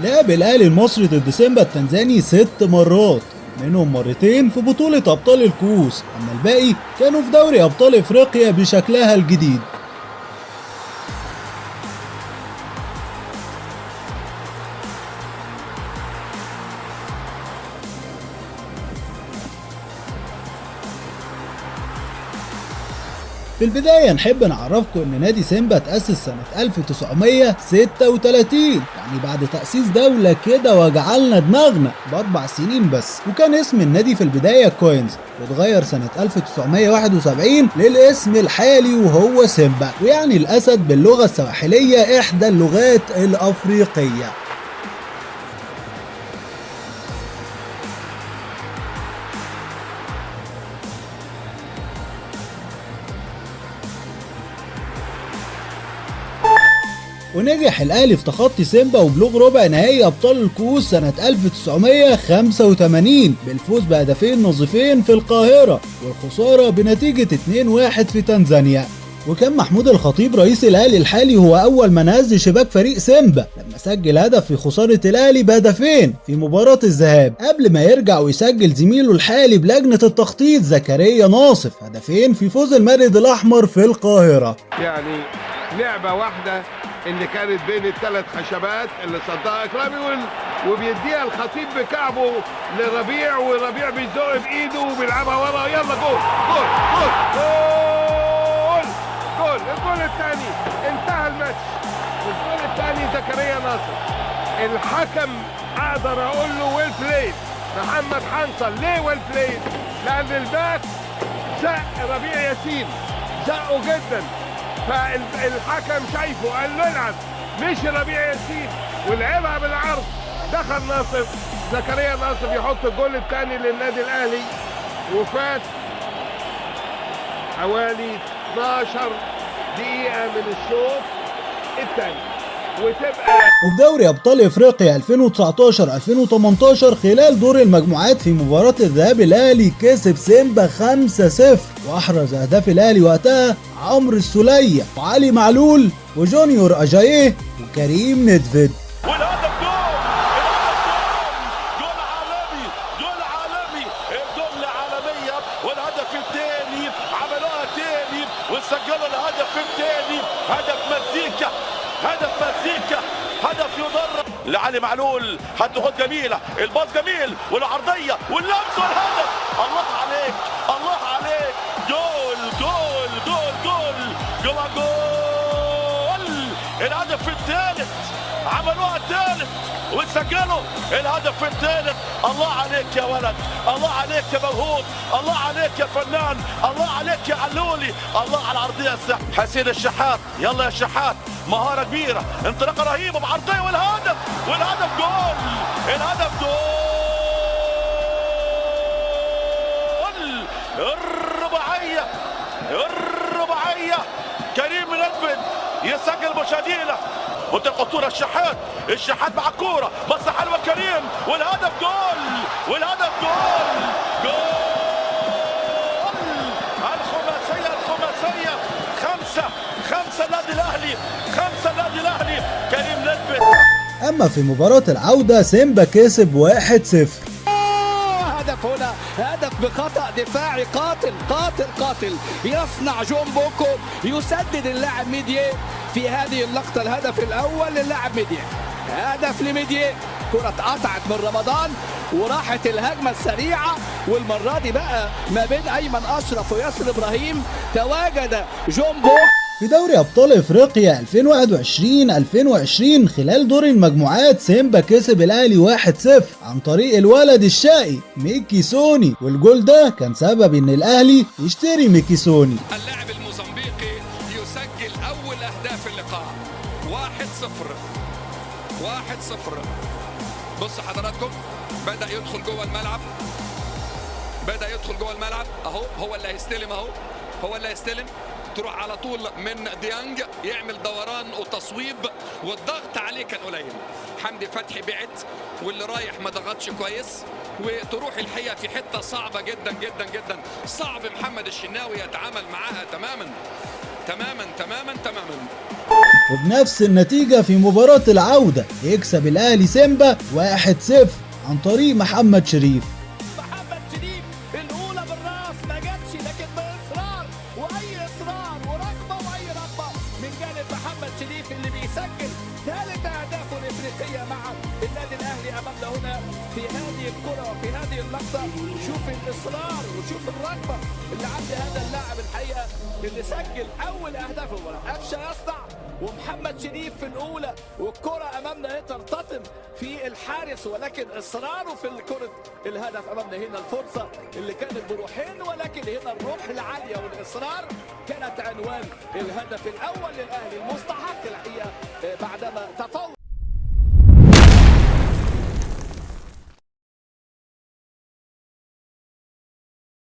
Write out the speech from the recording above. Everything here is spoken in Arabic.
لعب الاهلي المصري ضد سيمبا التنزاني 6 مرات، منهم مرتين في بطولة ابطال الكؤوس، اما الباقي كانوا في دوري ابطال افريقيا بشكلها الجديد. في البداية نحب نعرفكم ان نادي سيمبا تأسس سنة 1936، يعني بعد تأسيس دولة كده وجعلنا دماغنا ب4 سنين بس، وكان اسم النادي في البداية كوينز، واتغير سنة 1971 للاسم الحالي وهو سيمبا، ويعني الأسد باللغة السواحلية إحدى اللغات الأفريقية. ونجح الاهلي في تخطي سيمبا وبلوغ ربع نهائي ابطال الكؤوس سنة 1985 بالفوز بهدفين نظيفين في القاهرة والخسارة بنتيجة 2-1 في تنزانيا. وكان محمود الخطيب رئيس الاهلي الحالي هو اول من هز شباك فريق سيمبا لما سجل هدف في خسارة الاهلي بهدفين في مباراة الذهاب، قبل ما يرجع ويسجل زميله الحالي بلجنة التخطيط زكريا ناصف هدفين في فوز المارد الاحمر في القاهرة. يعني لعبة واحدة اللي كانت بين الثلاث خشبات اللي صدها اكرامي وبيديها الخطيب بكعبه لربيع، وربيع بيزق بايده وبيلعبها ورا. يلا جول جول جول جول جول. الجول الثاني انتهى الماتش. الجول الثاني زكريا ناصر. الحكم اقدر اقول له ويل بلايد محمد حنصل. ليه ويل بلايد؟ لان الباك زق ربيع ياسين، زقه جدا، فالحكم شايفه قال له العب، مش ربيع ياسين ولعبها بالعرض. دخل ناصر، زكريا ناصر يحط الجول الثاني للنادي الاهلي. وفات حوالي 12 دقيقة من الشوط الثاني وتبقى. وفي دوري ابطال افريقيا 2019-2018 خلال دور المجموعات في مباراة الذهاب الاهلي كسب سيمبا 5-0، واحرز اهداف الاهلي وقتها عمرو السولية وعلي معلول وجونيور اجاييه وكريم ندفد. والهدف جول عالمي، جول عالمي، الجملة عالمية. والهدف الثاني عملوها تاني وسجلوا الهدف الثاني. هدف مزيكا، هدف مزيكا، هدف يضرب لعلي معلول. هتاخد جميلة، الباص جميل والعرضية واللمس والهدف. الله عليك، الله عليك. جول جول جول جول جول جول. الهدف الثالث، عملوها الثالث وسجلوا الهدف الثالث. الله عليك يا ولد، الله عليك يا موهوب، الله عليك يا فنان، الله عليك يا علولي، الله على العرضية السحر. حسين الشحات، يلا يا شحات، مهارة كبيرة، انطلاقة رهيبة بعرضية والهدف، والهدف جول، الهدف جول. الرباعية، الرباعية. كريم ندفد يسجل مشاهدينا. وتقطور الشحات، الشحات مع الكورة، بص حلوة كريم والهدف جول، والهدف جول جول. الخماسية، الخماسية. 5 النادي الأهلي، 5 النادي الأهلي. كريم ندفد. اما في مباراة العودة سيمبا كسب 1-0. هدف هنا، هدف بخطأ دفاعي قاتل قاتل قاتل يصنع جون بوكو، يسدد اللاعب ميديه في هذه اللقطة. الهدف الأول للاعب ميديه، هدف لميديه. كرة اتقطعت من رمضان وراحت الهجمة السريعة، والمرة دي بقى ما بين أيمن أشرف وياسر إبراهيم تواجد جون بوكو. في دوري ابطال افريقيا 2021-2020 خلال دور المجموعات سيمبا كسب الاهلي 1-0 عن طريق الولد الشقي ميكي سوني، والجول ده كان سبب ان الاهلي يشتري ميكي سوني. اللاعب الموزمبيقي يسجل اول اهداف اللقاء. 1-0 1-0. بص حضراتكم، بدأ يدخل جوه الملعب، بدأ يدخل جوه الملعب اهو. هو اللي هيستلم اهو، هو اللي هيستلم. تروح على طول من ديانج يعمل دوران وتصويب، والضغط عليه كان قليل. حمدي فتحي بعت واللي رايح ما ضغطش كويس، وتروح الحقيقه في حته صعبه جدا جدا جدا. صعب محمد الشناوي يتعامل معاها تماما. تماما. وبنفس النتيجة في مباراة العودة يكسب الأهلي سيمبا 1-0 عن طريق محمد شريف. محمد شريف الأولى بالراس ما جاتش، لكن بإصرار وأي إصرار ورغبة وأي رغبة من جانب محمد شريف اللي بيسجل ثالث أهدافه الإفريقية مع النادي الأهلي أمامنا هنا في هذه الكرة وفي هذه اللقطة. شوف الإصرار وشوف الرغبة اللي عند هذا اللاعب الحقيقة اللي سجل أول أهدافه. قفشة يصنع ومحمد شريف في الأولى والكرة أمامنا ترتطم في الحارس، ولكن إصراره في الكرة الهدف أمامنا هنا. الفرصة اللي كانت بروحين، ولكن هنا الروح العالية والإصرار كانت عنوان الهدف الأول للأهلي المستحق الحقيقة بعدما تفوق